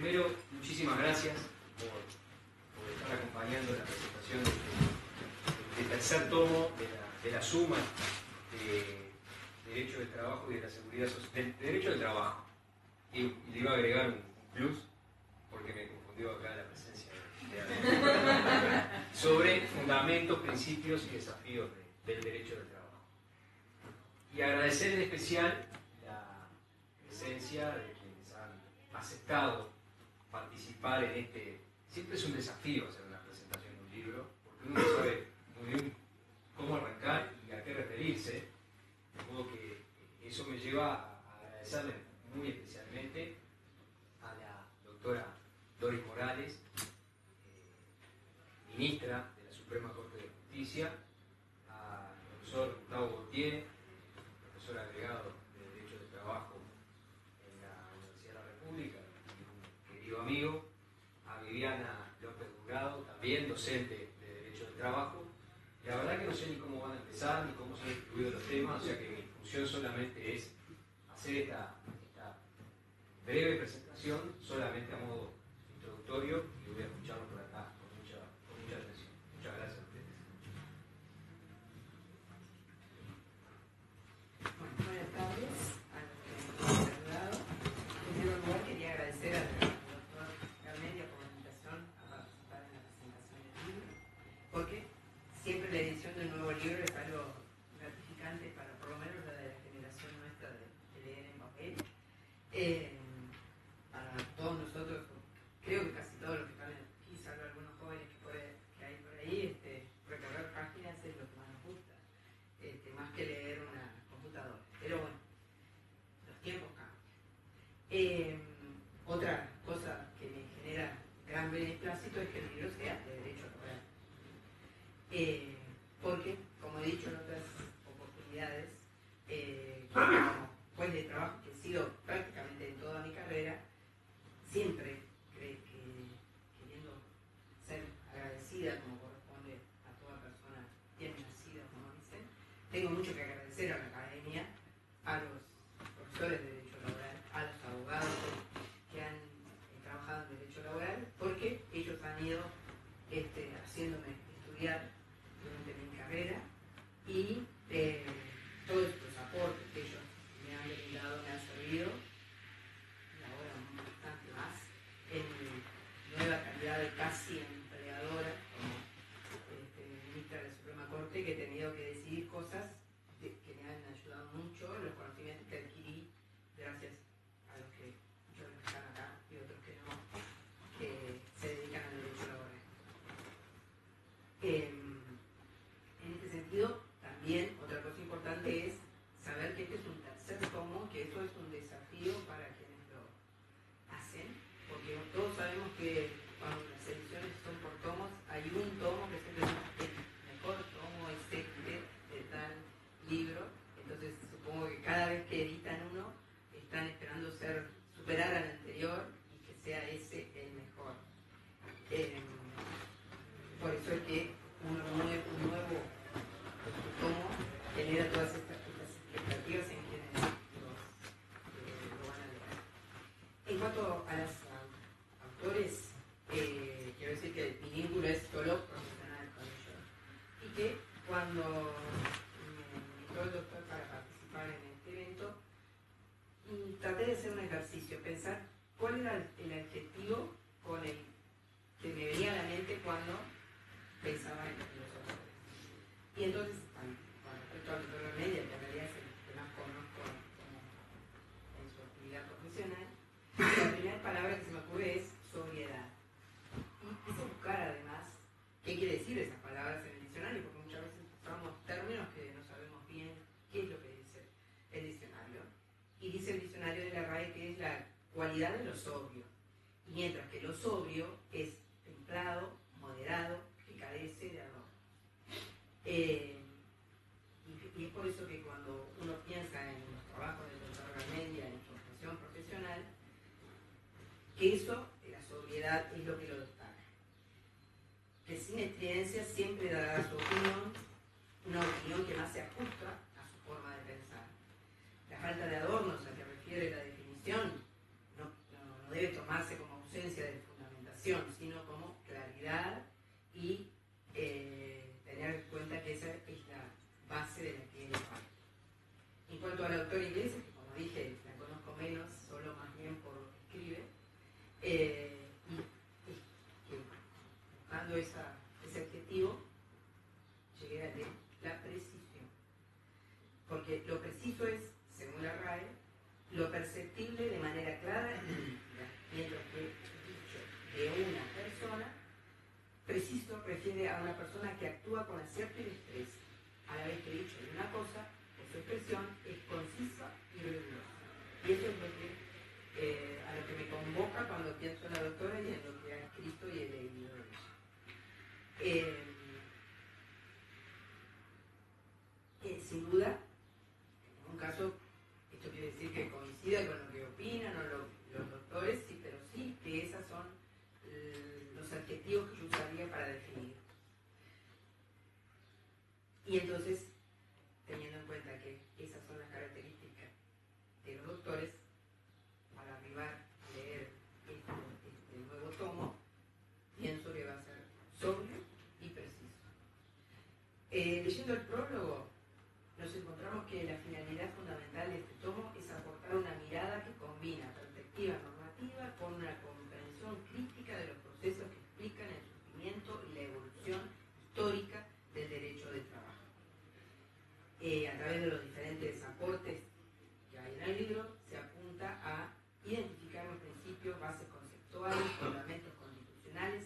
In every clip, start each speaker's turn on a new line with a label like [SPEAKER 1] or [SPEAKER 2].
[SPEAKER 1] Primero, muchísimas gracias por estar acompañando la presentación del tercer tomo de la suma de Derecho del Trabajo y de la Seguridad Social, del Derecho del Trabajo. Y le iba a agregar un plus, porque me confundió acá la presencia sobre fundamentos, principios y desafíos del derecho del trabajo. Y agradecer en especial la presencia de quienes han aceptado participar en este. Siempre es un desafío hacer una presentación de un libro, porque uno no sabe muy bien cómo arrancar y a qué referirse. De modo que eso me lleva a agradecerle muy especialmente a la doctora Doris Morales, ministra de la Suprema Corte de Justicia, al profesor Gustavo Gautier, profesor agregado de Derecho del Trabajo en la Universidad de la República, y un querido amigo, a Viviana López Durado, también docente de Derecho del Trabajo. La verdad que no sé ni cómo van a empezar, ni cómo se han distribuido los temas, o sea que mi función solamente es hacer esta breve presentación, solamente a modo introductorio, y voy a escucharlo por acá con mucha atención. Muchas gracias a ustedes.
[SPEAKER 2] Bueno, buenas tardes a los que nos han saludado. En primer lugar, quería agradecer al doctor Garmendia por la invitación a participar en la presentación del libro, porque siempre la edición de un nuevo libro es algo gratificante para por lo menos la de la generación nuestra de leer en papel. Para todos nosotros, creo que casi todos los que están aquí, salvo algunos jóvenes que hay por ahí, recorrer páginas es lo que más nos gusta, más que leer una computadora. Pero bueno, los tiempos cambian. Otra cosa que me genera gran beneplácito es que el libro sea de derecho laboral. Porque, como he dicho en otras oportunidades, como juez de trabajo que he sido prácticamente en toda mi carrera, siempre queriendo ser agradecida como corresponde a toda persona bien nacida, como dicen, tengo mucho que agradecer a la academia, a los profesores de derecho laboral, a los abogados que han trabajado en derecho laboral, porque ellos han ido haciéndome estudiar durante mi carrera y todos estos aportes que ellos me han brindado me han servido, y ahora bastante más, en mi nueva calidad de casi empleadora como ministra de la Suprema Corte, que he tenido que decidir cosas que me han ayudado mucho, los conocimientos que adquirí gracias a los que muchos de los que están acá y otros que no, que se dedican al derecho laboral. En este sentido, también otra cosa importante es saber que este es un tercer tomo, que eso es un desafío para quienes lo hacen, porque todos sabemos que cuando las ediciones son por tomos, hay un tomo que siempre es el mejor tomo, es de tal libro, entonces supongo que cada vez que editan uno, están esperando superar al anterior y que sea ese el mejor. Por eso es que un nuevo tomo genera todas estas expectativas en quienes lo van a leer. En cuanto a los autores, quiero decir que mi vínculo es solo profesional con ellos y que cuando me invitó el doctor para participar en este evento, traté de hacer un ejercicio, pensar cuál era el adjetivo con el que me venía a la mente cuando pensaba en los autores. Y entonces, con respecto al doctor Garmendia, que en realidad es el que más conozco en su actividad profesional, la primera palabra que se me ocurre es sobriedad. Y quise buscar además qué quiere decir esas palabras en el diccionario, porque muchas veces usamos términos que no sabemos bien qué es lo que dice el diccionario. Y dice el diccionario de la RAE que es la cualidad de lo sobrio. Y mientras que lo sobrio es templado, moderado, que carece de ardor. Y es por eso que cuando uno piensa en los trabajos del doctor Garmendia, en su actuación profesional, que eso, la sobriedad, es lo que lo destaca. Que sin estridencia siempre dará su opinión, una opinión que más se ajusta a su forma de pensar. La falta de adornos a que refiere la definición no debe tomarse como ausente lo perceptible de manera clara y nítida, mientras que dicho de una persona, preciso refiere a una persona que actúa con acierto y destreza, a la vez que dicho de una cosa, por su expresión, es concisa y rigurosa. Y eso es lo que, a lo que me convoca cuando pienso en la doctora y en lo que ha escrito y he leído de ella. Sin duda, en un caso, esto quiere decir que coincida con lo que opinan o los doctores, sí, pero sí que esos son los adjetivos que yo usaría para definir. Y entonces, teniendo en cuenta que esas son las características de los doctores, para arribar a leer este nuevo tomo, pienso que va a ser sobrio y preciso. Leyendo el prólogo, nos encontramos que la finalidad fundamental de este tomo es aportar una mirada que combina perspectiva normativa con una comprensión crítica de los procesos que explican el surgimiento y la evolución histórica del derecho del trabajo. A través de los diferentes aportes que hay en el libro, se apunta a identificar los principios, bases conceptuales, fundamentos constitucionales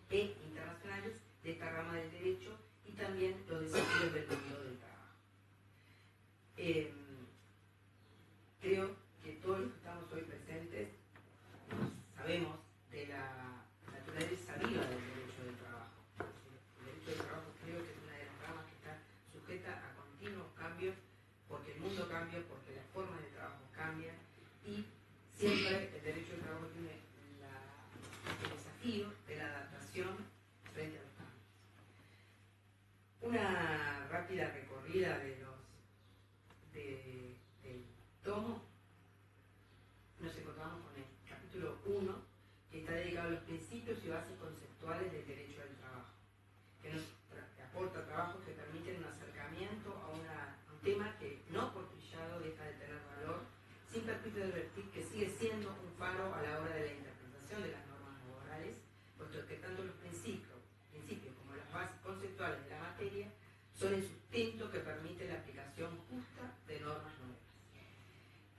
[SPEAKER 2] e internacionales de esta rama del derecho y también los desafíos del mundo del trabajo. Creo que todos los que estamos hoy presentes sabemos de la naturaleza viva del derecho del trabajo. El derecho del trabajo creo que es una de las ramas que está sujeta a continuos cambios, porque el mundo cambia, porque las formas de trabajo cambian, y siempre el derecho del trabajo tiene el desafío de la adaptación frente a los cambios. Una rápida recorrida del tomo, nos encontramos con el capítulo 1, que está dedicado a los principios y bases conceptuales del derecho del trabajo, que nos aporta trabajos que permiten un acercamiento a un tema que, no por trillado, deja de tener valor, sin perjuicio de advertir que sigue siendo un faro a la hora de la interpretación de las normas laborales, puesto que tanto los principios como las bases conceptuales de la materia son el sustento que permite la aplicación justa de normas nuevas.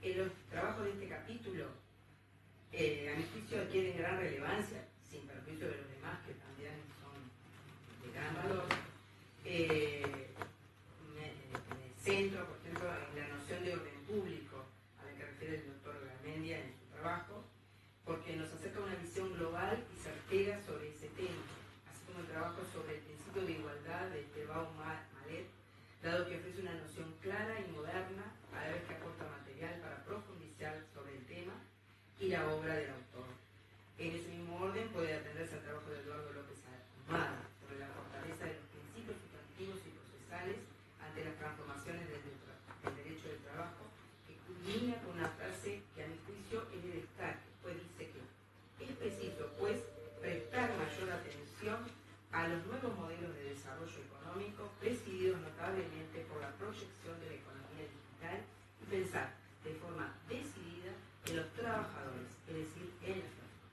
[SPEAKER 2] En los trabajos de este capítulo, a mi juicio, adquieren gran relevancia, sin perjuicio de los demás, que también son de gran valor. Me centro, por ejemplo, en la noción de orden público, a la que refiere el doctor Garmendia en su trabajo, porque nos acerca una visión global y certera sobre ese tema, así como el trabajo sobre el principio de igualdad de Tebao Malet, dado que ofrece una noción clara y moderna, a la vez que aporta material para profundizar sobre el tema y la obra del autor. En ese mismo orden puede atenderse al trabajo de Eduardo López Ahumada sobre la fortaleza de los principios sustantivos y procesales ante las transformaciones del derecho del trabajo, que culmina con una frase que a mi juicio es de destaque, pues dice que es preciso, pues, prestar mayor atención a los nuevos modelos de desarrollo económico presididos notablemente por la proyección de la economía digital y pensar de forma decidida en los trabajadores, es decir, en las personas.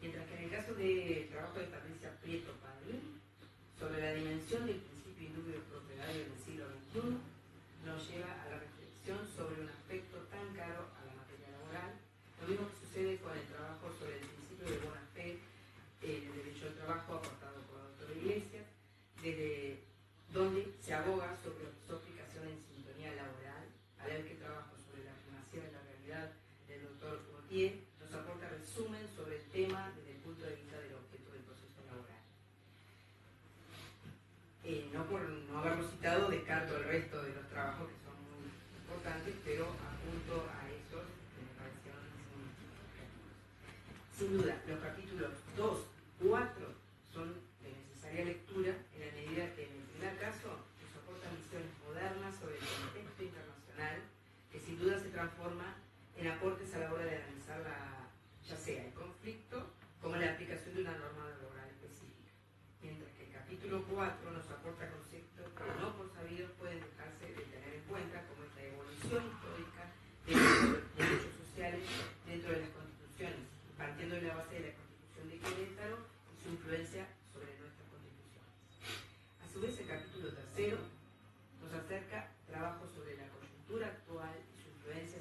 [SPEAKER 2] Mientras que en el caso del trabajo de Patricia Prieto Padrín, sobre la dimensión del principio indubio propietario del siglo XXI, nos lleva a la reflexión sobre un aspecto tan caro a la materia laboral, lo mismo que sucede con el trabajo sobre el principio de buena fe, el derecho al trabajo aportado por la doctora Iglesias, desde donde se aboga sobre su aplicación en sintonía laboral, a la vez que el trabajo sobre la primacía de la realidad del doctor Gautier nos aporta resumen sobre el tema desde el punto de vista del objeto del proceso laboral. No por no haberlo citado, descarto el resto de los trabajos que son muy importantes, pero apunto a esos que me parecieron significativos. Sin duda, los capítulos 2 y 4 son de necesaria lectura en la medida que, en el primer caso, nos aportan visiones modernas sobre el contexto internacional, que sin duda se transforma en aportes a la hora de analizar ya sea el conflicto como la aplicación de una norma laboral específica. Mientras que el capítulo 4 nos aporta conceptos que no por sabidos pueden dejarse de tener en cuenta, como es la evolución histórica de los derechos sociales dentro de las constituciones, partiendo de la base de la Constitución de Querétaro y su influencia sobre nuestras constituciones. A su vez, el capítulo 3 nos acerca trabajo sobre la coyuntura actual y su influencia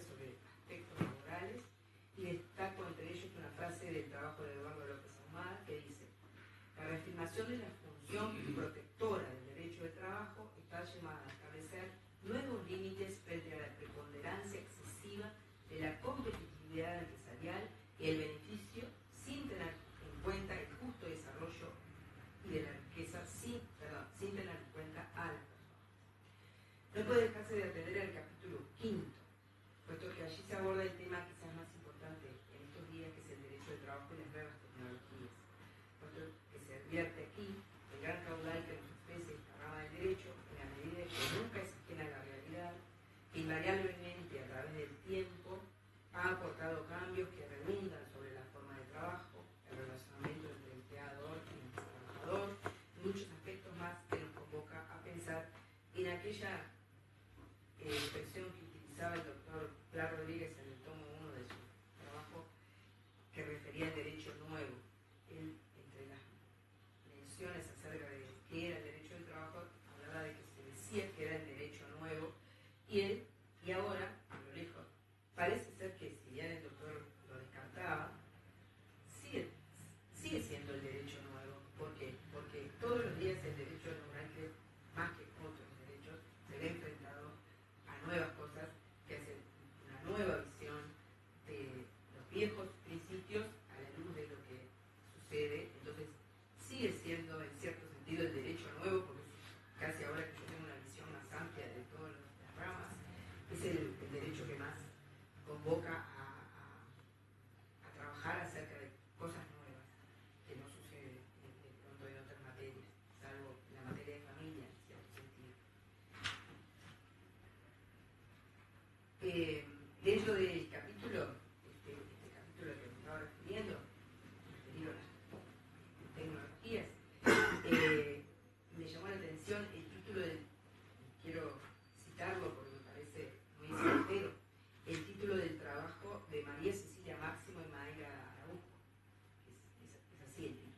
[SPEAKER 2] allí se aborda el tema quizás más importante en estos días, que es el derecho del trabajo y las nuevas tecnologías. Puesto que se advierte aquí el gran caudal que nos ofrece esta rama del derecho, en la medida que nunca es ajena a la realidad, que invariablemente a través del tiempo ha aportado cambios que redundan sobre la forma de trabajo, el relacionamiento entre empleador y trabajador, y muchos aspectos más que nos convoca a pensar en aquella expresión que utilizaba el doctor Pla Rodríguez en el tomo 1 de su trabajo, que refería al derecho nuevo. Él, entre las menciones acerca de qué era el derecho del trabajo, hablaba de que se decía que era el derecho nuevo, y ahora, a lo lejos, parece ser que si bien el doctor lo descartaba, sigue siendo el derecho nuevo. ¿Por qué? Porque todos los días el derecho laboral, que más que otros derechos, se ve enfrentado a nuevas cosas que hacen una nueva visión de los viejos principios a la luz de lo que sucede. Entonces sigue siendo en cierto sentido el derecho nuevo, porque casi ahora que yo tengo una visión más amplia de todas las ramas, es el derecho que más convoca a trabajar acerca de cosas nuevas que no suceden de pronto en otras materias, salvo la materia de familia en cierto sentido. Dentro del capítulo, este capítulo al que me estaba refiriendo, referido a las tecnologías, me llamó la atención el título del, quiero citarlo porque me parece muy certero, el título del trabajo de María Cecilia Máximo y Mayra Araujo. Es así el título: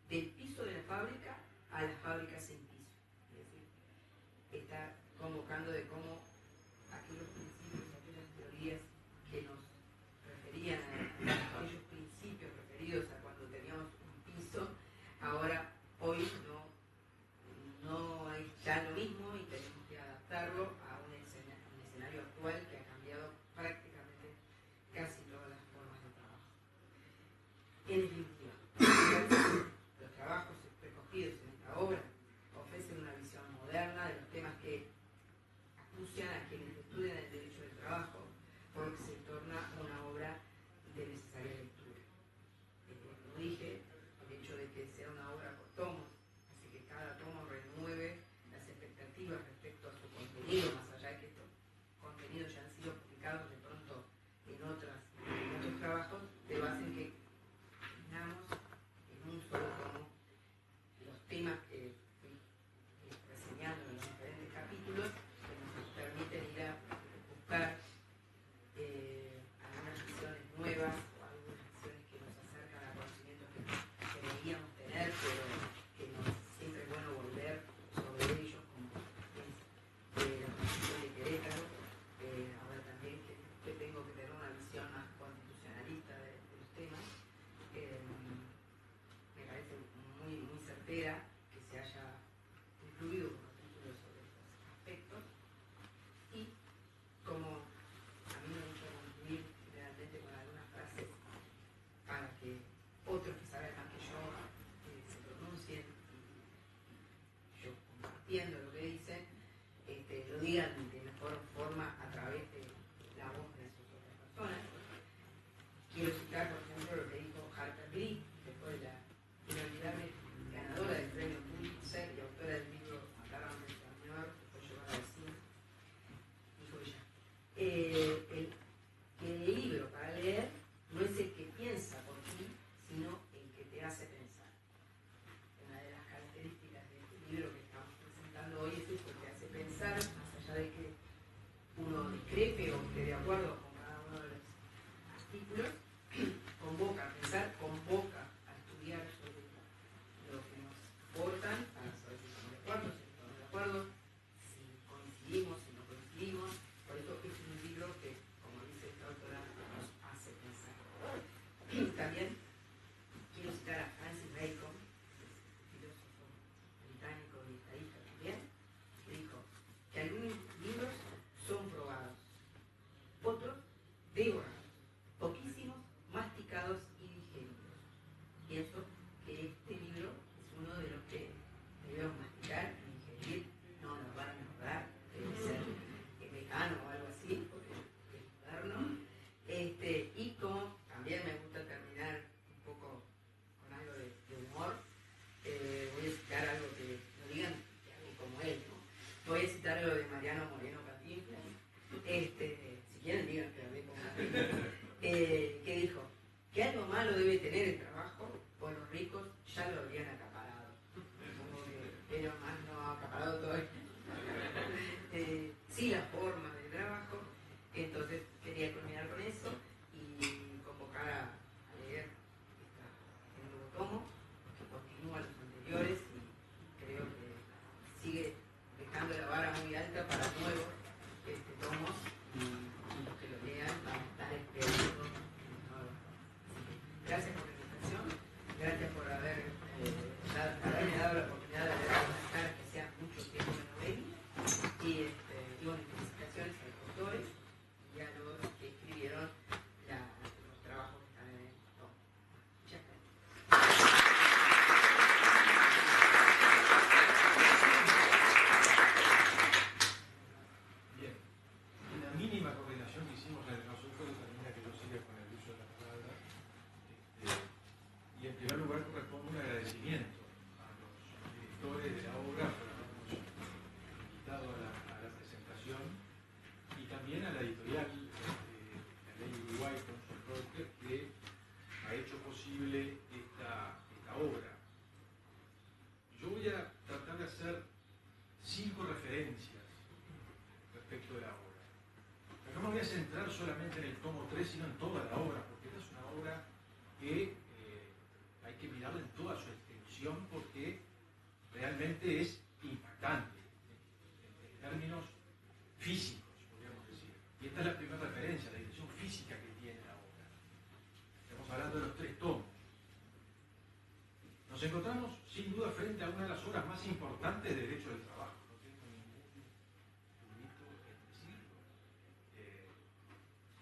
[SPEAKER 2] del piso de la fábrica a las fábricas sin piso. Es decir, está convocando de cómo aquellos principios, aquellas teorías que nos referían a aquellos principios referidos a cuando teníamos un piso, ahora hoy no es ya lo mismo y tenemos que adaptarlo a un escenario actual que ha cambiado prácticamente casi todas las formas de trabajo. En definitiva, los trabajos recogidos en esta obra ofrecen una visión moderna de los temas que acucian a quienes estudian el derecho del trabajo, por lo que se torna una obra de necesaria lectura. Como dije, el hecho de que sea una obra por tomos hace que cada tomo renueve las expectativas respecto a su contenido, más allá de que estos contenidos ya han sido publicados de pronto en otros trabajos, pero hacen que tengamos en un solo tomo los temas que fui reseñando en los diferentes capítulos, que nos permiten ir a buscar algunas visiones nuevas o algunas visiones que nos acercan a conocimientos que creíamos tener, pero que siempre es bueno volver sobre ellos, como es la Constitución de Querétaro. Ahora también que tengo que tener una visión más constitucionalista de los temas. Me parece muy certera que se haya incluido un capítulo sobre estos aspectos, y como a mí me gusta concluir generalmente con algunas frases para que otros que saben más que yo se pronuncien, y yo compartiendo lo que dicen, lo digan de mejor forma a través de la voz de sus otras personas. Quiero citar, por ejemplo, lo que dijo Harper Lee, que fue la inolvidable ganadora del premio Pulitzer y autora del libro Matar a un Señor, que fue llevado al cine. Dijo ella: el libro para leer no es el que piensa por ti, sino el que te hace pensar. Una de las características de este libro que estamos presentando hoy es esto, que hace pensar, más allá de que uno discrepe o esté de acuerdo con cada uno de los artículos, convoca a pensar, convoca a estudiar sobre lo que nos aportan, para saber si estamos de acuerdo, si estamos de acuerdo, si coincidimos, si no coincidimos. Por eso es un libro que, como dice esta autora, nos hace pensar. También quiero citar a Francis Bacon, filósofo británico y estadista también, que dijo que algunos libros son probados, otros tener el trabajo, o los ricos ya lo habrían acaparado. Como que era más no acaparado todavía. Sí, la forma del trabajo. Entonces quería culminar con eso y convocar a leer el nuevo tomo, que continúa los anteriores y creo que sigue dejando la vara muy alta para nuevos tomos y los que lo lean van a estar esperando. Gracias por la invitación, gracias por haberme dado la oportunidad de leer unas caras que sean mucho tiempo de novela y bueno, felicitaciones a los autores y a los que escribieron los trabajos que están en el tomo. Muchas gracias.
[SPEAKER 3] Bien, en la mínima coordinación que hicimos entre nosotros determina que yo siga con el uso de la palabra. Y en primer lugar corresponde un agradecimiento a los directores de la obra por habernos invitado a la presentación y también a la editorial, la Ley Uruguay Consultor, que ha hecho posible esta obra. Yo voy a tratar de hacer 5 referencias respecto de la obra. Pero no me voy a centrar solamente en el tomo 3, sino en toda la obra, porque esta es una obra que hay que mirarla en toda su extensión porque realmente es impactante en términos físicos, podríamos decir. Y esta es la primera referencia, la dimensión física que tiene la obra. Estamos hablando de los 3 tomos. Nos encontramos sin duda frente a una de las obras más importantes de derecho del trabajo. No tengo ningún dudito en decirlo.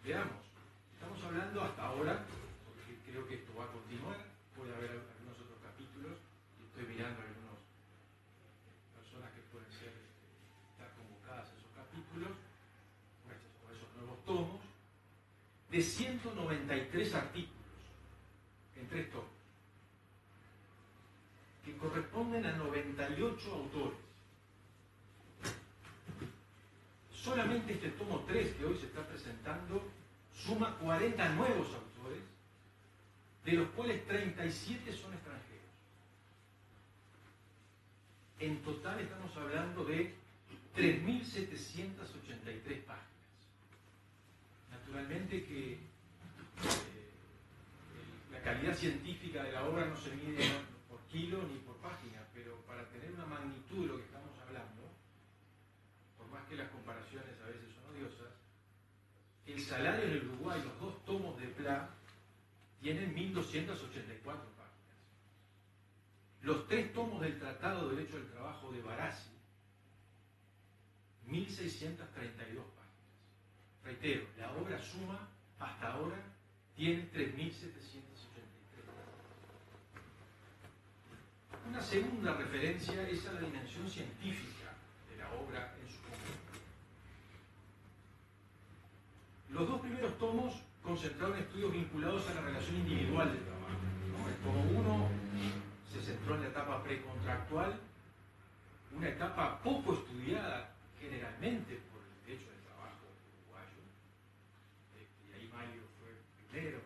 [SPEAKER 3] Veamos, estamos hablando hasta ahora, porque creo que esto va a continuar, puede haber algunos otros capítulos, y estoy mirando a algunas personas que pueden estar convocadas a esos capítulos, o esos nuevos tomos, de 193 artículos en 3 tomos, que corresponden a 98 autores. Solamente este tomo 3 que hoy se está presentando suma 40 nuevos autores, de los cuales 37 son extranjeros. En total estamos hablando de 3.783 páginas. Naturalmente que la calidad científica de la obra no se mide por kilo ni por página, pero para tener una magnitud de lo que estamos hablando, por más que las comparaciones a veces son odiosas, el salario en el Uruguay, los 2 tomos de Pla, tienen 1.284 páginas. Los 3 tomos del Tratado de Derecho del Trabajo de Barassi, 1.632 páginas. Reitero, la obra suma, hasta ahora, tiene 3.783. Una segunda referencia es a la dimensión científica de la obra en su conjunto. Los 2 primeros tomos concentraron estudios vinculados a la relación individual del trabajo, ¿no? El tomo 1 se centró en la etapa precontractual, una etapa poco estudiada generalmente por el derecho del trabajo uruguayo, y ahí Mario fue primero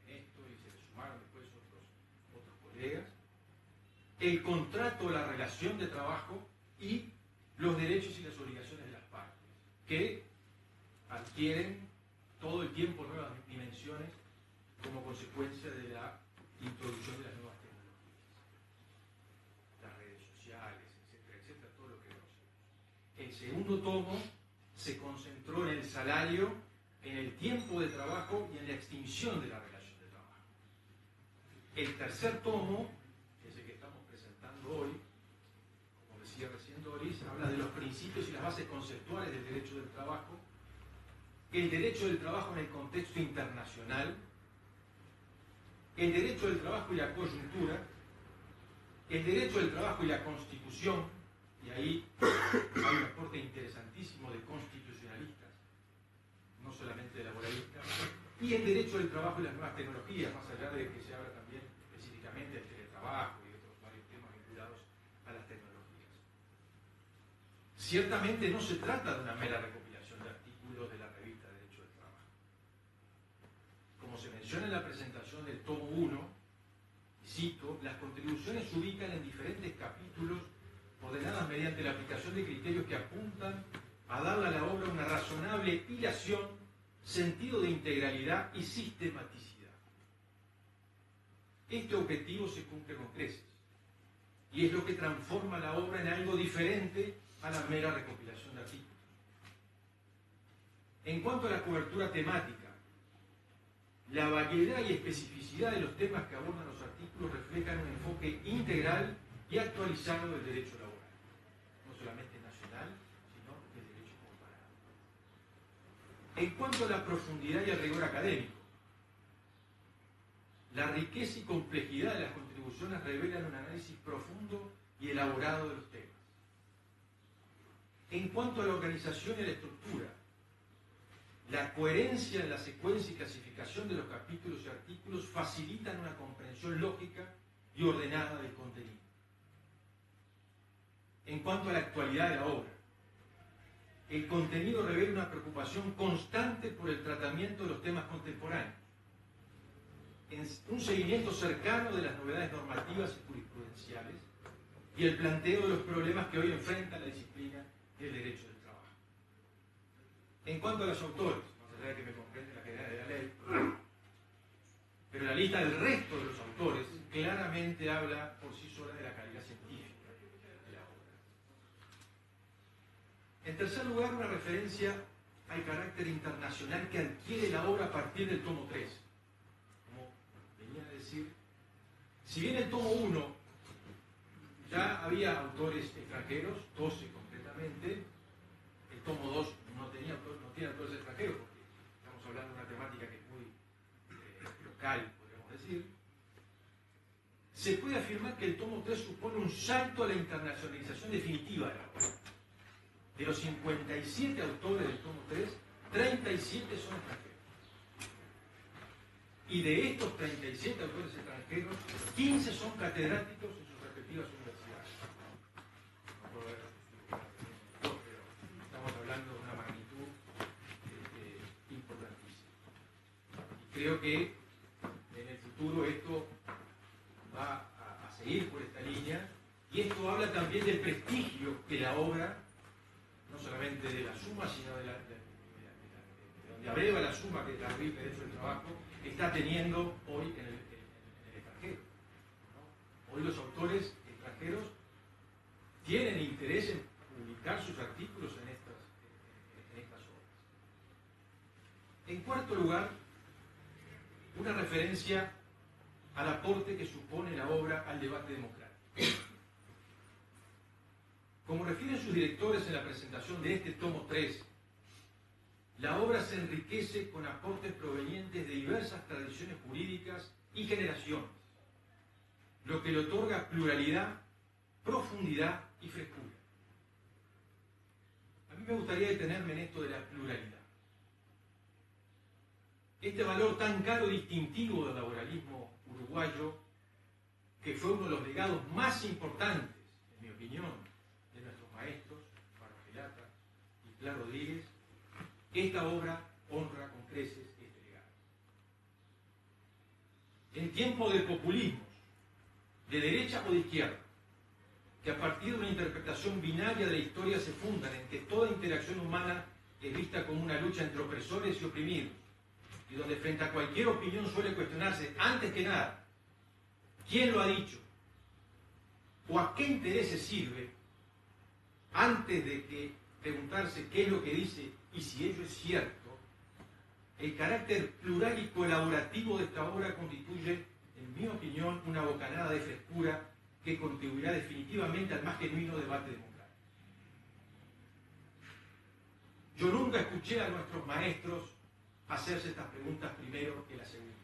[SPEAKER 3] en esto y se le sumaron después otros colegas. El contrato o la relación de trabajo y los derechos y las obligaciones de las partes, que adquieren todo el tiempo nuevas dimensiones como consecuencia de la introducción de las nuevas tecnologías, las redes sociales, etcétera, etcétera, todo lo que conocemos. El segundo tomo se concentró en el salario, en el tiempo de trabajo y en la extinción de la relación de trabajo. El tercer tomo, ese que estamos presentando hoy, como decía recién Doris, habla de los principios y las bases conceptuales del derecho del trabajo, el derecho del trabajo en el contexto internacional, el derecho del trabajo y la coyuntura, el derecho del trabajo y la constitución, y ahí hay un aporte interesantísimo de constitucionalistas, no solamente de laboralistas, y el derecho del trabajo y las nuevas tecnologías, más allá de que se habla también específicamente del teletrabajo y de otros varios temas vinculados a las tecnologías. Ciertamente no se trata de una mera recopilación de artículos de la revista Derecho del Trabajo. Como se menciona en la presentación del tomo 1, cito, las contribuciones se ubican en diferentes capítulos ordenadas mediante la aplicación de criterios que apuntan a darle a la obra una razonable hilación, sentido de integralidad y sistematicidad. Este objetivo se cumple con creces y es lo que transforma la obra en algo diferente a la mera recopilación de artículos. En cuanto a la cobertura temática, la variedad y especificidad de los temas que abordan los artículos reflejan un enfoque integral y actualizado del derecho laboral, no solamente nacional, sino del derecho comparado. En cuanto a la profundidad y el rigor académico, la riqueza y complejidad de las contribuciones revelan un análisis profundo y elaborado de los temas. En cuanto a la organización y la estructura, la coherencia en la secuencia y clasificación de los capítulos y artículos facilitan una comprensión lógica y ordenada del contenido. En cuanto a la actualidad de la obra, el contenido revela una preocupación constante por el tratamiento de los temas contemporáneos, en un seguimiento cercano de las novedades normativas y jurisprudenciales y el planteo de los problemas que hoy enfrenta la disciplina del derecho del trabajo. En cuanto a los autores, más allá de que me comprende la generalidad de la ley, pero la lista del resto de los autores claramente habla por sí sola de la calidad científica de la obra. En tercer lugar, una referencia al carácter internacional que adquiere la obra a partir del tomo 3. Como venía a decir, si bien el tomo 1 ya había autores extranjeros, 12 concretamente, el tomo 2 no tiene autores extranjeros, porque estamos hablando de una temática que es muy local, podríamos decir. Se puede afirmar que el tomo 3 supone un salto a la internacionalización definitiva de la obra. De los 57 autores del tomo 3, 37 son extranjeros. Y de estos 37 autores extranjeros, 15 son catedráticos en sus respectivas universidades. No puedo ver, pero estamos hablando de una magnitud importantísima. Y creo que en el futuro esto va a seguir por esta línea, y esto habla también del prestigio que la obra, no solamente de la suma, sino de donde abreva la suma que es la RIF, Derecho del Trabajo, está teniendo hoy en el extranjero, ¿no? Hoy los autores extranjeros tienen interés en publicar sus artículos en estas obras. En cuarto lugar, una referencia al aporte que supone la obra al debate democrático. Como refieren sus directores en la presentación de este tomo 3, la obra se enriquece con aportes provenientes de diversas tradiciones jurídicas y generaciones, lo que le otorga pluralidad, profundidad y frescura. A mí me gustaría detenerme en esto de la pluralidad. Este valor tan caro y distintivo del laboralismo uruguayo, que fue uno de los legados más importantes, en mi opinión, de nuestros maestros, Barbagelata y Pla Rodríguez, esta obra honra con creces este legado. En tiempos de populismos, de derecha o de izquierda, que a partir de una interpretación binaria de la historia se fundan en que toda interacción humana es vista como una lucha entre opresores y oprimidos, y donde frente a cualquier opinión suele cuestionarse, antes que nada, quién lo ha dicho, o a qué intereses sirve, antes de que preguntarse qué es lo que dice y si ello es cierto, el carácter plural y colaborativo de esta obra constituye, en mi opinión, una bocanada de frescura que contribuirá definitivamente al más genuino debate democrático. Yo nunca escuché a nuestros maestros hacerse estas preguntas primero que la segunda.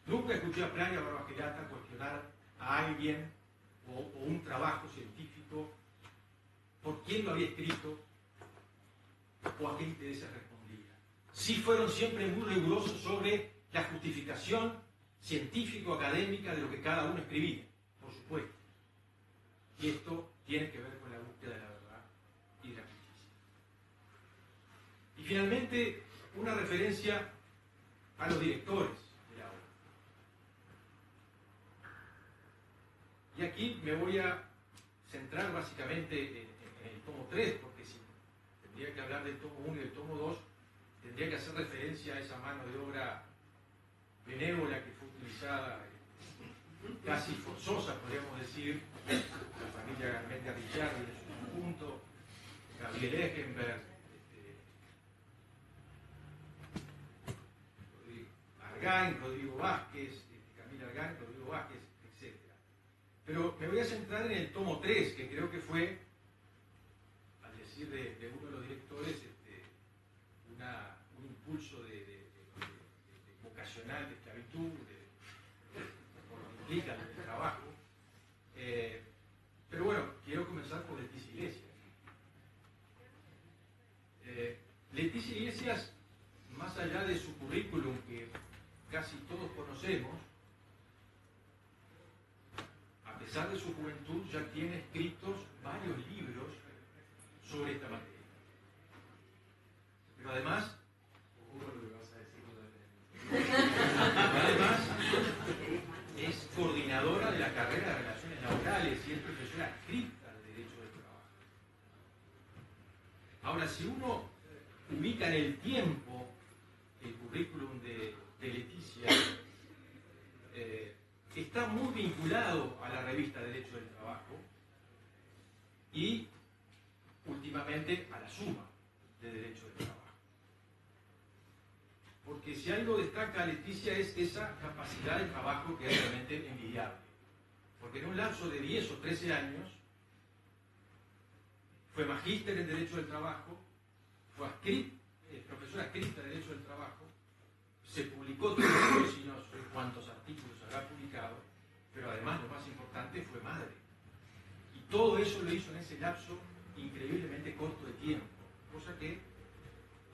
[SPEAKER 3] Nunca escuché a Pla y a Barbagelata cuestionar a alguien o un trabajo científico por quién lo había escrito o a qué intereses respondía. Sí fueron siempre muy rigurosos sobre la justificación científico-académica de lo que cada uno escribía, por supuesto. Y esto tiene que ver con la búsqueda de la verdad y de la justicia. Y finalmente, una referencia a los directores de la Y aquí me voy a centrar básicamente en el tomo 3, porque si tendría que hablar del tomo 1 y del tomo 2, tendría que hacer referencia a esa mano de obra benévola que fue utilizada, casi forzosa, podríamos decir, la familia Garmendia Ricciardi en su conjunto, Gabriel Echenberg, Argain, Rodrigo Vázquez, Camila Argain, Rodrigo Vázquez, etc. Pero me voy a centrar en el tomo 3, que creo que fue, al decir de uno de los directores, un impulso de vocacional, de esclavitud, por lo que implica el trabajo. Pero bueno, quiero comenzar por Leticia Iglesias. Leticia Iglesias, más allá de su currículum que casi todos conocemos, a pesar de su juventud ya tiene escritos varios libros sobre esta materia. Pero además, es coordinadora de la carrera de Relaciones Laborales y es profesora adscrita al Derecho del Trabajo. Ahora, si uno ubica en el tiempo el currículum de Leticia, está muy vinculado a la revista Derecho del Trabajo y últimamente a la Suma de Derecho del Trabajo. Porque si algo destaca Leticia es esa capacidad de trabajo que es realmente envidiable. Porque en un lapso de 10 o 13 años fue magíster en Derecho del Trabajo, fue profesora adscrita de Derecho del Trabajo, se publicó todo esto, y no sé cuántos artículos habrá publicado, pero además lo más importante fue madre. Y todo eso lo hizo en ese lapso increíblemente corto de tiempo, cosa que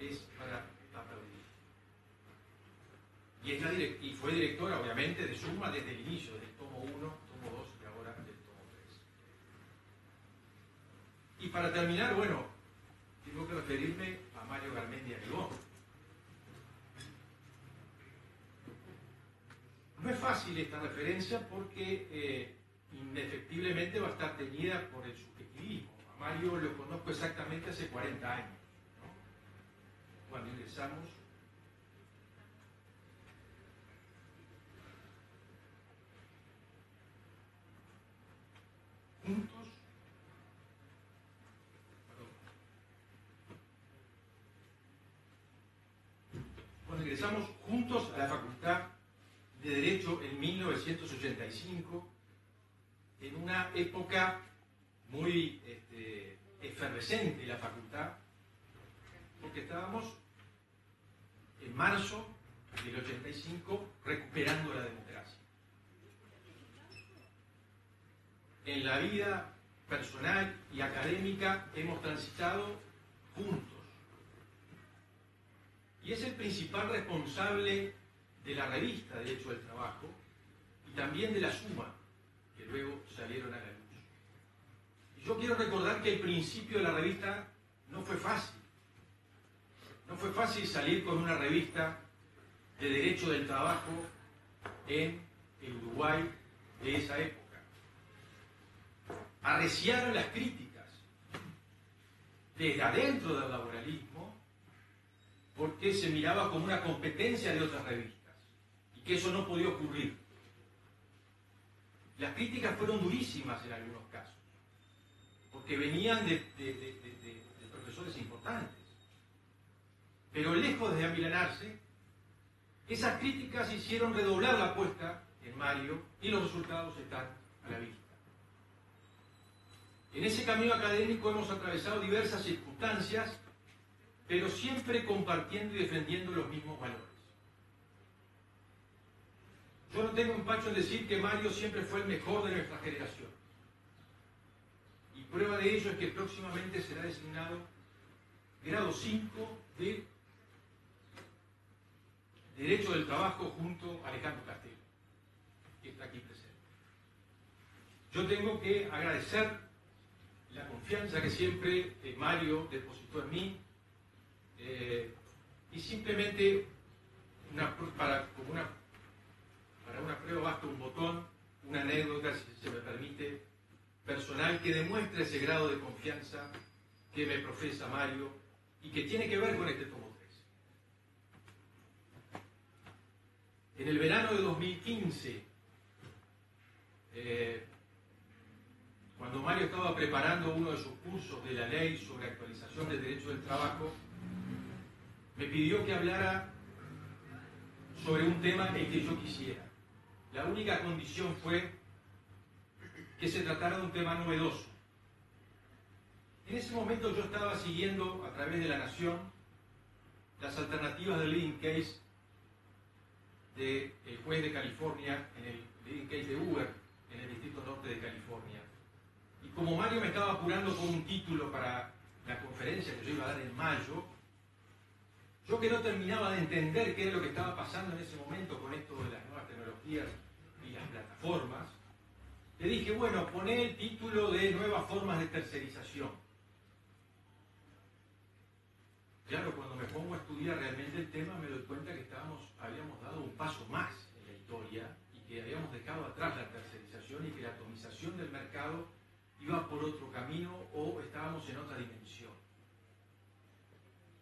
[SPEAKER 3] es para aplaudir. Y fue directora, obviamente, de Suma desde el inicio, desde el tomo 1, tomo 2 y ahora del tomo 3. Y para terminar, bueno, tengo que referirme a Mario Garmendia Ribón. No es fácil esta referencia porque indefectiblemente va a estar teñida por el subjetivismo. A Mario lo conozco exactamente hace 40 años, ¿no? Cuando ingresamos juntos, a la Facultad de Derecho en 1985, en una época muy efervescente de la facultad, porque estábamos en marzo del 85 recuperando la democracia. En la vida personal y académica hemos transitado juntos. Y es el principal responsable de la revista Derecho del Trabajo y también de la Suma, que luego salieron a la luz. Y yo quiero recordar que el principio de la revista no fue fácil. No fue fácil salir con una revista de Derecho del Trabajo en el Uruguay de esa época. Arreciaron las críticas desde adentro del laboralismo porque se miraba como una competencia de otras revistas y que eso no podía ocurrir. Las críticas fueron durísimas en algunos casos porque venían de profesores importantes, pero lejos de amilanarse, esas críticas hicieron redoblar la apuesta en Mario y los resultados están a la vista. En ese camino académico hemos atravesado diversas circunstancias, pero siempre compartiendo y defendiendo los mismos valores. Yo no tengo empacho en decir que Mario siempre fue el mejor de nuestra generación. Y prueba de ello es que próximamente será designado grado 5 de Derecho del Trabajo junto a Alejandro Castelo, que está aquí presente. Yo tengo que agradecer la confianza que siempre Mario depositó en mí y simplemente para una prueba basta un botón, una anécdota, si se me permite, personal que demuestra ese grado de confianza que me profesa Mario y que tiene que ver con este tomo 3. En el verano de 2015, cuando Mario estaba preparando uno de sus cursos de la ley sobre actualización del derecho del trabajo, me pidió que hablara sobre un tema el que yo quisiera. La única condición fue que se tratara de un tema novedoso. En ese momento yo estaba siguiendo a través de La Nación las alternativas del leading case del juez de California, en el leading case de Uber, en el Distrito Norte de California. Y como Mario me estaba apurando con un título para la conferencia que yo iba a dar en mayo, yo que no terminaba de entender qué era lo que estaba pasando en ese momento con esto de las nuevas tecnologías y las plataformas, le dije, bueno, poné el título de Nuevas formas de tercerización. Claro, cuando me pongo a estudiar realmente el tema me doy cuenta que habíamos dado un paso más en la historia y que habíamos dejado atrás la tercerización y que la atomización del mercado iba por otro camino o estábamos en otra dimensión.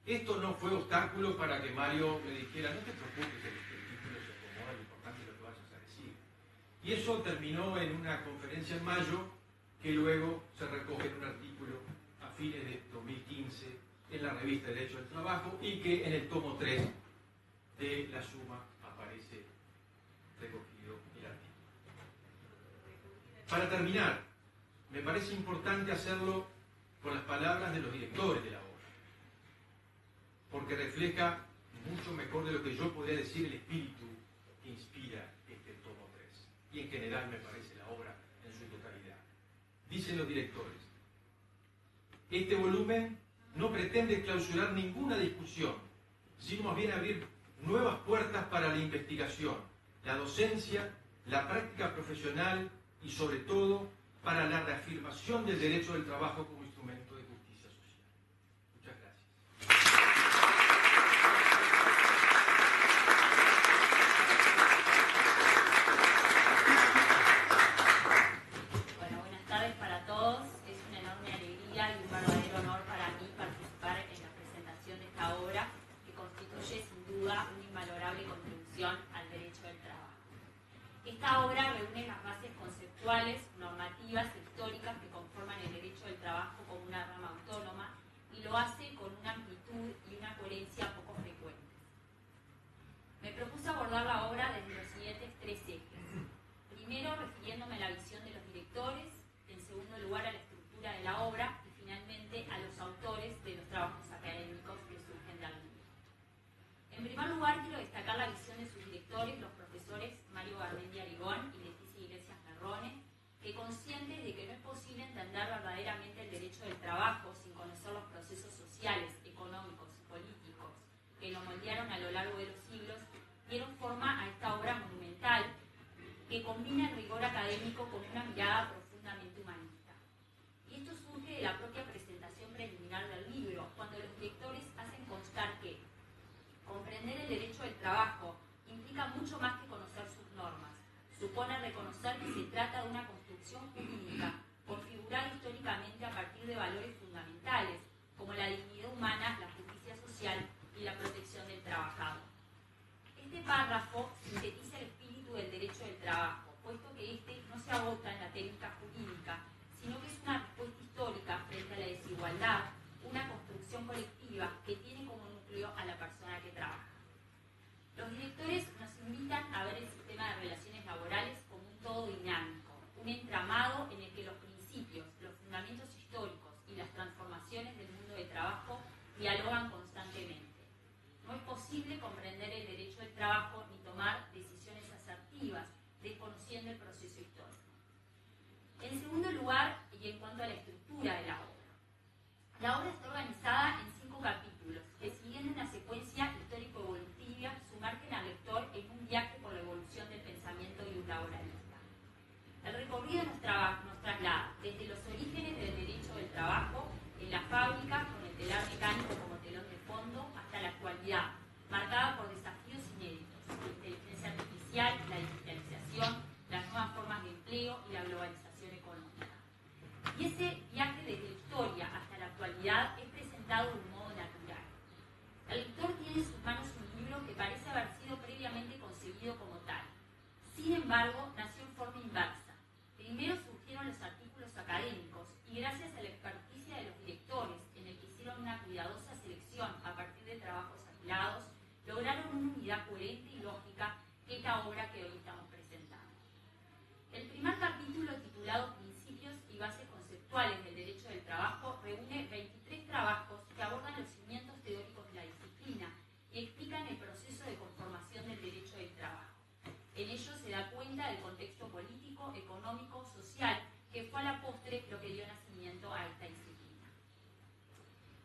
[SPEAKER 3] Esto no fue obstáculo para que Mario me dijera, no te preocupes, que el título se acomoda, lo importante es lo que vayas a decir. Y eso terminó en una conferencia en mayo que luego se recoge en un artículo a fines de 2015 en la revista Derecho del Trabajo y que en el tomo 3 de La Suma aparece recogido el artículo. Para terminar, me parece importante hacerlo con las palabras de los directores de la obra, porque refleja mucho mejor de lo que yo podría decir el espíritu que inspira este tomo 3, y en general me parece la obra en su totalidad. Dicen los directores, este volumen no pretende clausurar ninguna discusión, sino más bien abrir nuevas puertas para la investigación, la docencia, la práctica profesional y sobre todo para la reafirmación del derecho del trabajo como instrumento de justicia social. Muchas gracias.
[SPEAKER 4] Bueno, buenas tardes para todos. Es una enorme alegría y un verdadero honor para mí participar en la presentación de esta obra que constituye sin duda una invalorable contribución al derecho del trabajo. Esta obra reúne las bases conceptuales, normativas e históricas que conforman el derecho del trabajo como una rama autónoma y lo hace con una amplitud y una coherencia poco frecuentes. Me propuse abordar la obra desde los siguientes 3 ejes. Primero, refiriéndome a la visión de los directores, en segundo lugar a la estructura de la obra y finalmente a los autores de los trabajos académicos que surgen del libro. En primer lugar, quiero destacar la visión de sus directores, los profesores Mario Garmendia Arigón y Leticia Iglesias Merrone, que conscientes de que no es posible entender verdaderamente el derecho del trabajo sin conocer los procesos sociales, económicos y políticos que lo moldearon a lo largo de los siglos, dieron forma a esta obra monumental que combina el rigor académico con una mirada profundamente humanista. Y esto surge de la propia presentación preliminar del libro, cuando los directores hacen constar que comprender el derecho del trabajo implica mucho más que conocer sus normas. Supone reconocer que se trata de una construcción jurídica configurada históricamente a partir de valores fundamentales, como la dignidad humana, la justicia social y la protección del trabajador. Este párrafo sintetiza el espíritu del derecho del trabajo, puesto que este no se agota en la técnica jurídica, sino que es una respuesta histórica frente a la desigualdad, una construcción colectiva que tiene como núcleo a la persona que trabaja. Los directores nos invitan a ver el sistema de relaciones laborales como un todo dinámico, un entramado en el que los principios, los fundamentos históricos y las transformaciones del mundo de trabajo dialogan constantemente. No es posible comprender el derecho del trabajo ni tomar decisiones asertivas desconociendo el proceso histórico. En segundo lugar, y en cuanto a la estructura de la obra está organizada en 5 capítulos que, siguiendo una secuencia histórico-evolutiva, sumergen al lector en un viaje por la evolución del pensamiento y un laboralista. El recorrido nos traslada desde los orígenes del derecho del trabajo en la fábrica, con el telar mecánico como telón de fondo, hasta la actualidad, marcada por desafíos inéditos, la inteligencia artificial, la digitalización, las nuevas formas de unidad coherente y lógica que esta obra que hoy estamos presentando. El primer capítulo, titulado Principios y bases conceptuales del derecho del trabajo, reúne 23 trabajos que abordan los cimientos teóricos de la disciplina y explican el proceso de conformación del derecho del trabajo. En ello se da cuenta del contexto político, económico, social, que fue a la postre lo que dio nacimiento a esta disciplina.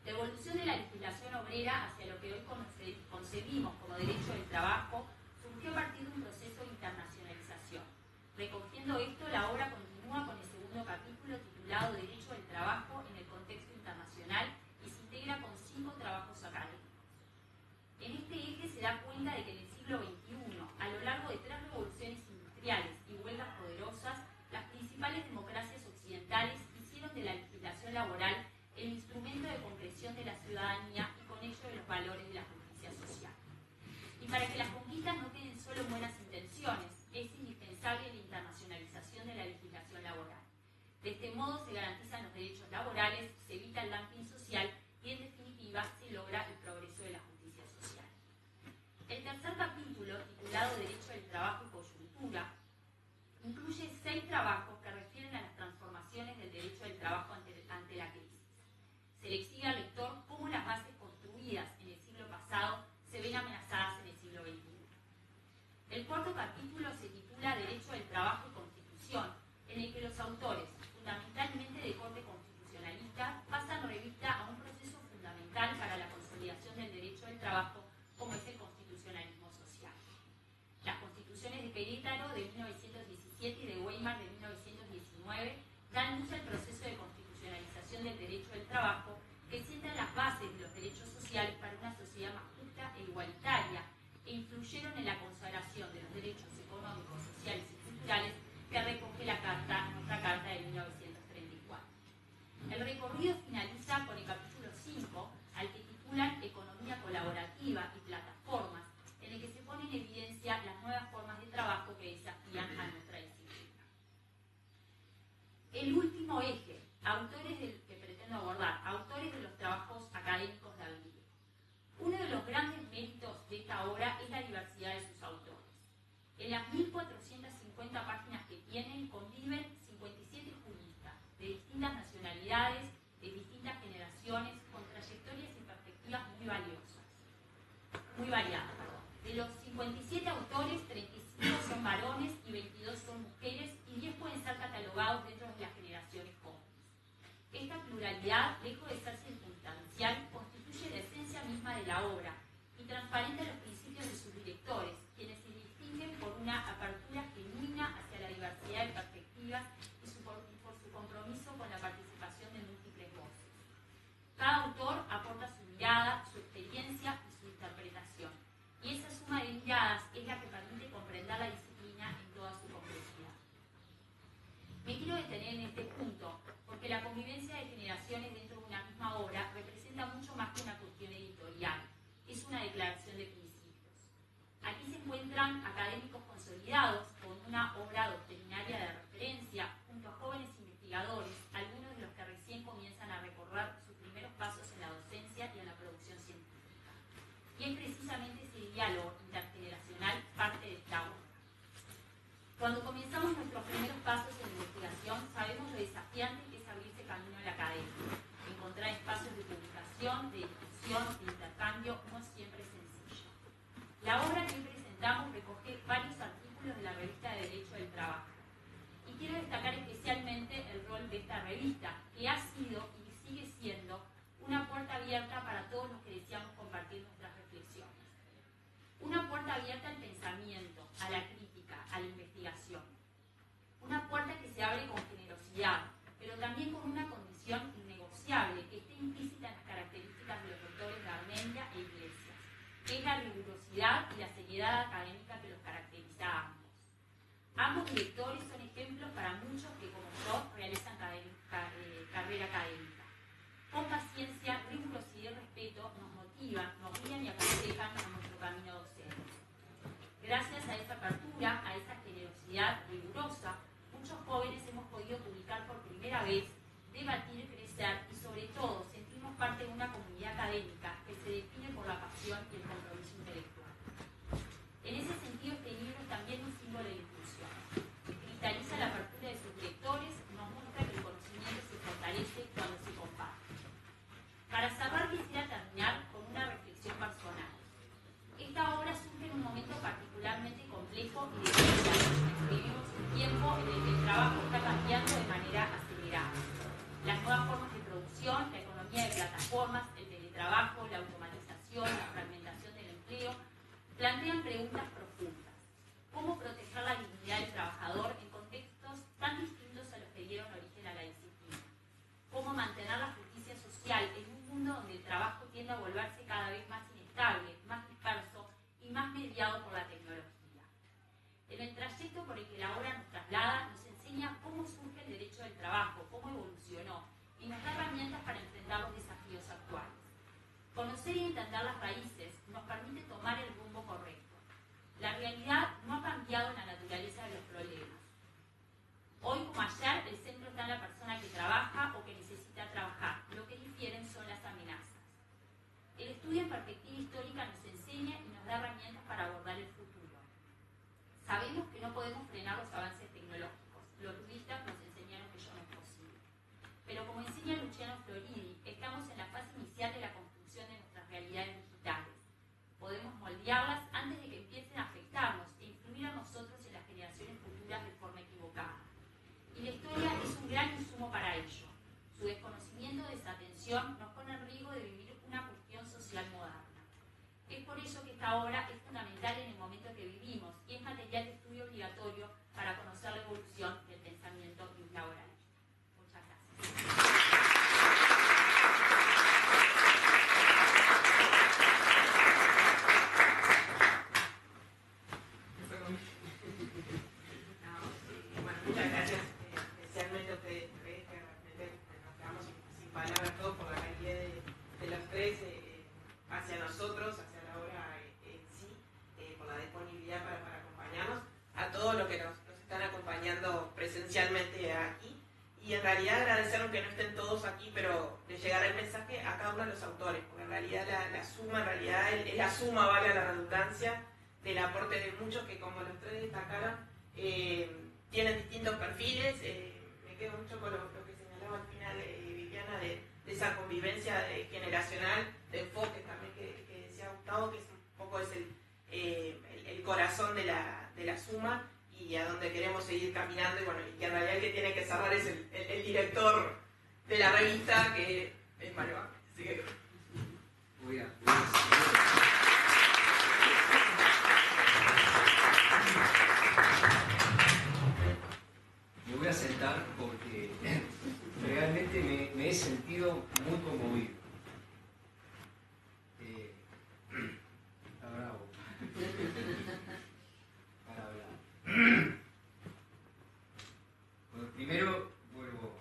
[SPEAKER 4] La evolución de la legislación obrera hacia lo que hoy concebimos como derecho del trabajo surgió a partir de un proceso de internacionalización. Recogiendo esto, la obra continúa con el segundo capítulo titulado Derecho del Trabajo en el contexto internacional y se integra con 5 trabajos académicos. En este eje se da cuenta de que en el siglo XXI, a lo largo de 3 revoluciones industriales y huelgas poderosas, las principales democracias occidentales hicieron de la legislación laboral el instrumento de concreción de la ciudadanía y con ello de los valores de la justicia social. Y para que las conquistas no queden solo en buenas intenciones, es indispensable la internacionalización de la legislación laboral. De este modo se garantizan los derechos laborales, se evita el dumping social y, en definitiva, se logra el progreso de la justicia social. El tercer capítulo, titulado Derecho del Trabajo y Coyuntura, incluye 6 trabajos que refieren a las transformaciones del derecho del trabajo ante la crisis. Se le exige al lector cómo las bases construidas en el siglo pasado se ven amenazadas en el siglo XXI. El cuarto capítulo se titula Derecho del Trabajo y Constitución, en el que los autores, fundamentalmente de corte constitucionalista, pasan revista a un proceso fundamental para la consolidación del derecho del trabajo, como es el constitucionalismo social. Las constituciones de Querétaro de 1917 y de Weimar de 1919 dan luz al proceso de constitucionalización del derecho del trabajo, que sientan las bases de los derechos sociales para una sociedad más justa e igualitaria, e influyeron en la consagración de los derechos económicos, sociales y culturales que recoge nuestra Carta de 1934. El recorrido finaliza con el capítulo 5, al que titulan Economía colaborativa y plataformas, en el que se pone en evidencia las nuevas formas de trabajo que desafían a nuestra disciplina. El último eje, que pretendo abordar, autores de los trabajos académicos de habilidad. Uno de los grandes méritos de esta obra es la diversidad de sus autores. En las 1450 páginas que tienen conviven 57 juristas de distintas nacionalidades, de distintas generaciones, con trayectorias y perspectivas muy variadas. De los 57 autores, 35 son varones y 22 son mujeres, y 10 pueden ser catalogados dentro de las generaciones jóvenes. Esta pluralidad, lejos de ser circunstancial, constituye la esencia misma de la obra y transparenta los principios de sus directores, quienes se distinguen por una apertura genuina hacia la diversidad de perspectivas y por su compromiso con la participación de múltiples voces. Cada autor aporta su mirada, su experiencia y su interpretación, y esa suma de miradas es la que permite comprender la disciplina en toda su complejidad. Me quiero detener en este punto, porque la convivencia de generaciones dentro de una misma obra representa mucho más que una cuestión editorial, es una declaración de principios. Aquí se encuentran académicos consolidados con una obra doctrinaria de referencia, junto a jóvenes investigadores, algunos de los que recién comienzan a recorrer sus primeros pasos en la docencia y en la producción científica. Y es precisamente ese diálogo intergeneracional parte de esta obra. Cuando comenzamos nuestros primeros pasos en la investigación, sabemos lo desafiante que es abrirse camino en la academia. Encontrar espacios de publicación, de discusión, de intercambio, no siempre es sencillo. La obra que hoy presentamos recoge varios artículos de la revista de Derecho del Trabajo. Y quiero destacar especialmente el rol de esta revista, que ha sido y sigue siendo una puerta abierta para todos los que deseamos compartir nuestras reflexiones. Una puerta abierta al pensamiento, a la crítica, a la investigación. Una puerta que se abre con generosidad, pero también con una condición innegociable que esté implícita en las características de los doctores Garmendia e Iglesias, que es la rigurosidad y la seriedad académica que los caracteriza a ambos. Ambos directores son ejemplos para muchos que, como yo, realizan carrera académica. Con paciencia, rigurosidad y respeto nos motivan, nos guían y aconsejan a nuestro camino docente. Gracias a esa apertura, a esa generosidad rigurosa, muchos jóvenes hemos podido publicar por primera vez, debatir, crecer y sobre todo sentirnos parte de una comunidad académica que se define por la pasión y el compromiso intelectual. trabajo está cambiando de manera acelerada. Las nuevas formas de producción, la economía de plataformas, el teletrabajo, la automatización, la fragmentación del empleo, plantean preguntas profundas. ¿Cómo proteger la dignidad del trabajador en contextos tan distintos a los que dieron origen a la disciplina? ¿Cómo mantener la justicia social en un mundo donde el trabajo tiende a volverse cada vez más inestable, más disperso y más mediado por la tecnología? En el trayecto por el que la obra nos traslada, nos enseña cómo surge el derecho del trabajo, cómo evolucionó, y nos da herramientas para enfrentar los desafíos actuales. Conocer y entender las raíces nos permite tomar el rumbo correcto. La realidad no ha cambiado en la naturaleza de los problemas. Hoy como ayer, el centro está en la persona que trabaja o que necesita trabajar. Lo que difieren son las amenazas. El estudio en perspectiva histórica nos enseña y nos da herramientas para abordar el futuro. Sabemos que no podemos frenar los avances tecnológicos. Los budistas nos enseñaron que ello no es posible. Pero como enseña Luciano Floridi, estamos en la fase inicial de la construcción de nuestras realidades digitales. Podemos moldearlas antes de que empiecen a afectarnos e influir a nosotros en las generaciones futuras de forma equivocada. Y la historia es un gran insumo para ello. Su desconocimiento o desatención nos pone en riesgo de vivir una cuestión social moderna. Es por ello que esta obra es fundamental en el momento que vivimos y es material de estudio obligatorio para conocer la evolución del pensamiento laboral. Muchas gracias.
[SPEAKER 2] Bueno, muchas gracias, especialmente a ustedes tres, que realmente nos quedamos sin palabras todos por la calidad de los tres hacia nosotros, hacia la obra en sí, por la disponibilidad para acompañarnos, a todos los que nos están acompañando presencialmente aquí, y en realidad agradecerles que no estén todos aquí, pero les llegará el mensaje a cada uno de los autores, porque en realidad la suma, en realidad es la suma, valga la redundancia, del aporte de muchos que, como los tres destacaron, tienen distintos perfiles. Me quedo mucho con lo que señalaba al final Viviana, de esa convivencia generacional, de enfoque también que decía Gustavo, que es un poco el corazón de la suma y a donde queremos seguir caminando, y bueno, y que en realidad el que tiene que cerrar es el director de la revista, que es Mario. Así que
[SPEAKER 1] me voy a sentar porque realmente me he sentido muy conmovido. Está bravo para hablar. Bueno, primero vuelvo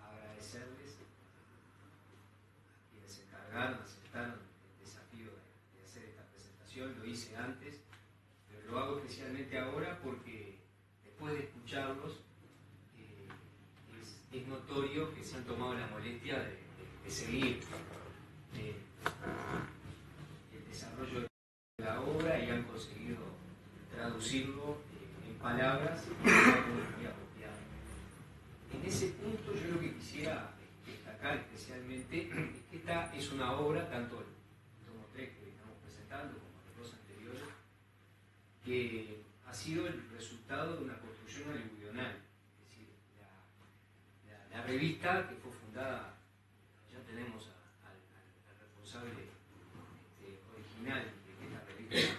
[SPEAKER 1] a agradecerles a quienes se encargaron, aceptaron el desafío de hacer esta presentación. Lo hice antes, pero lo hago especialmente ahora porque después de escucharlos es notorio que se han tomado la molestia de seguir el desarrollo de la obra y han conseguido traducirlo en palabras muy apropiadas. En ese punto yo lo que quisiera destacar especialmente es que esta es una obra, tanto el tomo 3 que estamos presentando como los dos anteriores, que ha sido el resultado de una construcción hollywoodiana. Es decir, la revista que fue fundada, ya tenemos al responsable original de que esta revista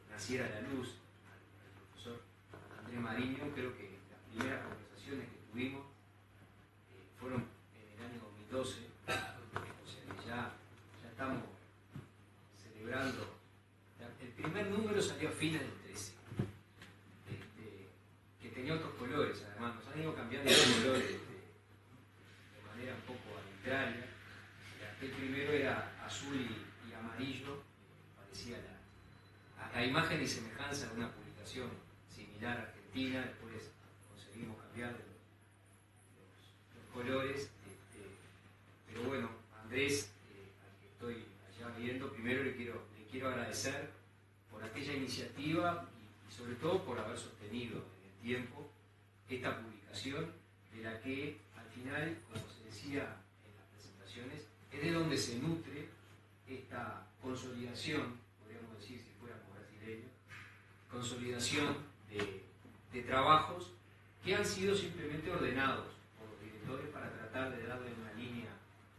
[SPEAKER 1] naciera a la luz, al profesor Andrés Mariño. Creo que las primeras conversaciones que tuvimos fueron en el año 2012, o sea que ya estamos celebrando. El primer número salió a fines del 13, que tenía otros colores, además nos han ido cambiando los colores de manera un poco arbitraria. El primero era azul y amarillo, parecía la imagen y semejanza de una publicación similar a Argentina. Después conseguimos cambiar los colores, pero bueno, Andrés, al que estoy allá viendo, primero le quiero agradecer por aquella iniciativa y sobre todo por haber sostenido en el tiempo esta publicación, de la que al final, como se decía en las presentaciones, es de donde se nutre esta consolidación, podríamos decir si fuéramos brasileños, consolidación de trabajos que han sido simplemente ordenados por los directores para tratar de darle una línea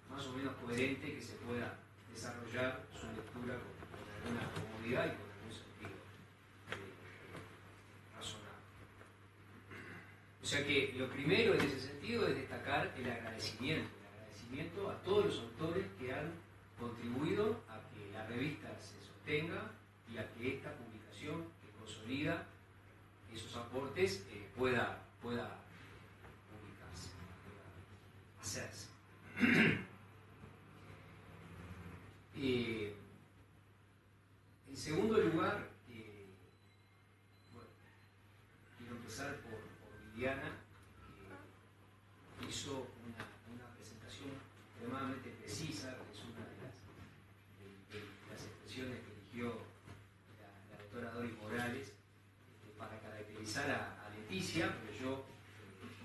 [SPEAKER 1] más o menos coherente que se pueda desarrollar su lectura con alguna comodidad y con algún sentido razonable. O sea que lo primero en ese sentido es destacar el agradecimiento a todos los autores que han contribuido a que la revista se sostenga y a que esta publicación que consolida esos aportes pueda publicarse, pueda hacerse. En segundo lugar, bueno, quiero empezar por Viviana, que hizo una presentación extremadamente precisa, que es una de las expresiones que eligió la doctora Doris Morales para caracterizar a Leticia, pero yo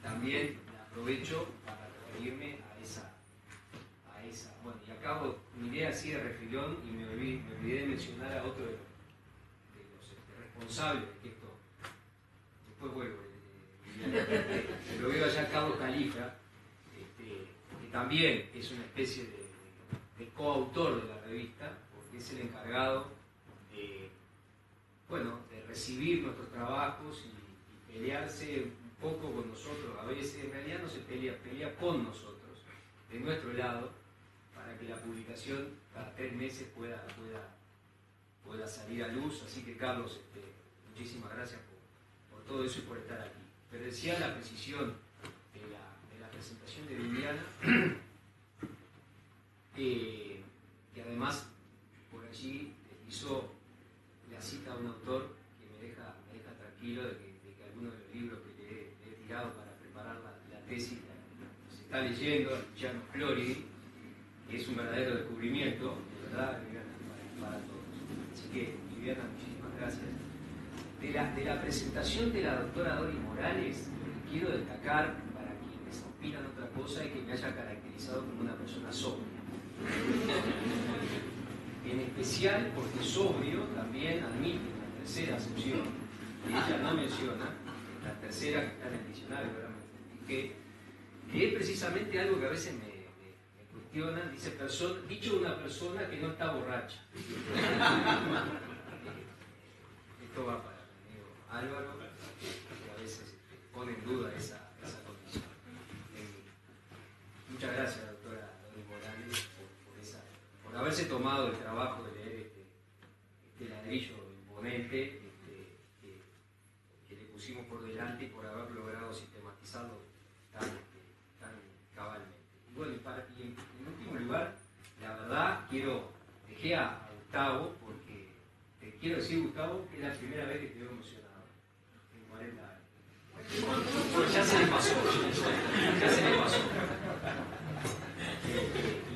[SPEAKER 1] también la aprovecho para referirme a esa. Bueno, y acabo, miré así de refilón y me olvidé de mencionar a otro de los responsables de que esto. Después vuelvo, lo veo allá, Carlos Califa, que también es una especie de coautor de la revista, porque es el encargado de recibir nuestros trabajos y pelearse un poco con nosotros. A veces en realidad no se pelea con nosotros, de nuestro lado, para que la publicación cada 3 meses pueda salir a luz. Así que Carlos, muchísimas gracias por todo eso y por estar aquí. Pero decía la precisión de la presentación de Viviana, que además por allí hizo la cita a un autor que me deja tranquilo de que algunos de los libros que le he tirado para preparar la tesis se está leyendo, Luciano Floridi, que es un verdadero descubrimiento, de verdad, Viviana, para todos. Así que, Viviana, muchísimas gracias. De la presentación de la doctora Doris Morales, lo que quiero destacar para quienes opinan otra cosa es que me haya caracterizado como una persona sobria. En especial porque sobrio también admite una tercera acepción, que ella no menciona, la tercera que está en el diccionario, que es precisamente algo que a veces me cuestionan, dice dicho de una persona que no está borracha. Esto va para mi amigo Álvaro, que a veces pone en duda esa condición. Muchas gracias, doctora Doris Morales, por haberse tomado el trabajo de leer este ladrillo imponente que le pusimos por delante y por haber logrado sistematizarlo tan cabalmente. Y bueno, y en último lugar, la verdad, dejé a Gustavo, porque te quiero decir, Gustavo, que es la primera vez que te veo emocionado en 40 años. Bueno, ya se le pasó.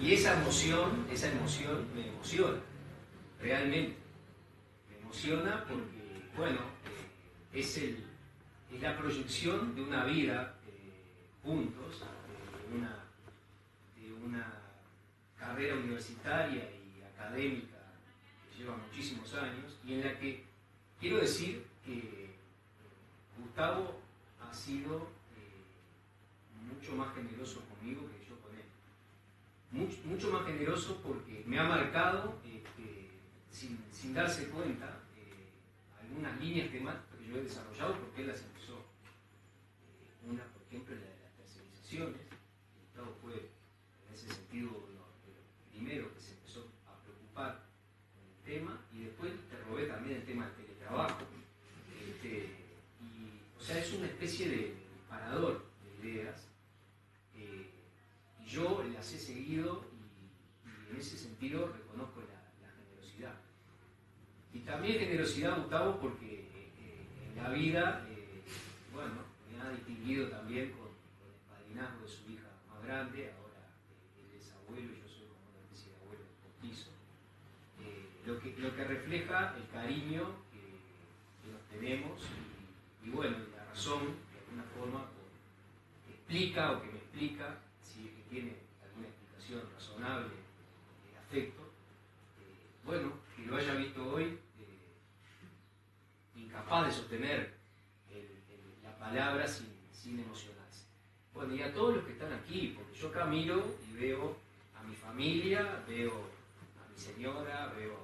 [SPEAKER 1] Y esa emoción me emociona, realmente. Me emociona porque, bueno, es la proyección de una vida juntos, de una carrera universitaria y académica que lleva muchísimos años, y en la que quiero decir que Gustavo ha sido mucho más generoso conmigo que yo con él. Mucho más generoso porque me ha marcado, sin darse cuenta, algunas líneas temáticas que yo he desarrollado porque él las empezó. Una, por ejemplo, la de las tercerizaciones. Gustavo fue, en ese sentido, uno de los primeros que se empezó a preocupar con el tema, y después te robé también el tema del teletrabajo. O sea, es una especie de disparador de ideas, y yo las he seguido, y en ese sentido reconozco la generosidad. Y también generosidad, Gustavo, porque en la vida, me ha distinguido también con el padrinazgo de su hija más grande. Ahora él es abuelo y yo soy como una especie de abuelo postizo. Lo que refleja el cariño que nos tenemos, y la razón, de alguna forma, que explica o que me explica, si es que tiene alguna explicación razonable de afecto, que lo haya visto hoy incapaz de sostener la palabra sin sin emocionarse. Bueno, y a todos los que están aquí, porque yo acá miro y veo a mi familia, veo a mi señora, veo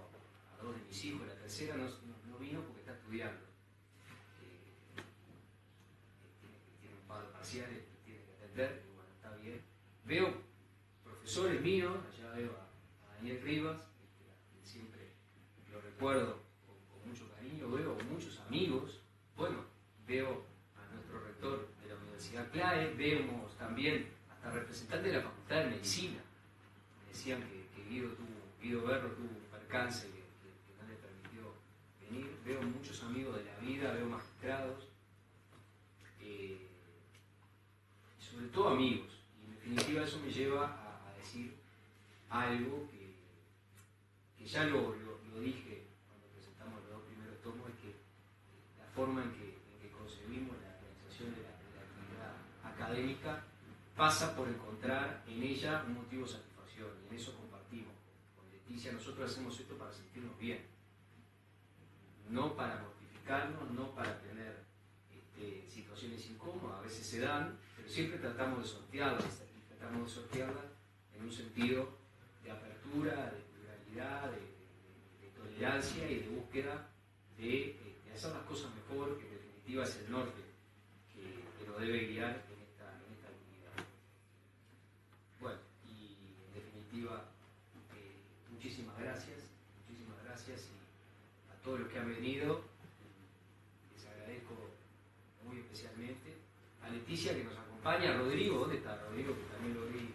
[SPEAKER 1] a dos de mis hijos, la tercera no vino porque está estudiando. Tiene un par de parciales que tiene que atender, y bueno, está bien. Veo profesores míos, allá veo a Daniel Rivas, que siempre lo recuerdo con mucho cariño, veo muchos amigos, bueno, veo a nuestro rector de la Universidad CLAE, vemos también hasta representantes de la Facultad de Medicina. Me decían que Guido Berro tuvo un percance que no le permitió venir. Veo muchos amigos de la vida, veo magistrados, sobre todo amigos. Y en definitiva eso me lleva a decir algo que ya lo dije cuando presentamos los dos primeros tomos, es que la forma en que concebimos la realización de la actividad académica pasa por encontrar en ella un motivo de satisfacción, y en eso compartimos con Leticia. Nosotros hacemos esto para sentirnos bien, no para mortificarnos, no para tener situaciones incómodas. A veces se dan, pero siempre tratamos de sortearlas en un sentido de apertura, de pluralidad, de tolerancia y de búsqueda de hacer las cosas mejor, que en definitiva es el norte que nos debe guiar en esta actividad. Bueno, y en definitiva, muchísimas gracias, y a todos los que han venido les agradezco muy especialmente. A Leticia, que nos acompaña, a Rodrigo, ¿dónde está Rodrigo? Que también lo vi,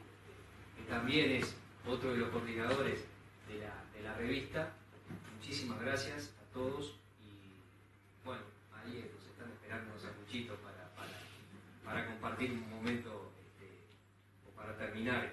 [SPEAKER 1] que también es otro de los coordinadores de la revista. Muchísimas gracias a todos, y bueno, ahí nos están esperando unos sanguchitos para compartir un momento, o para terminar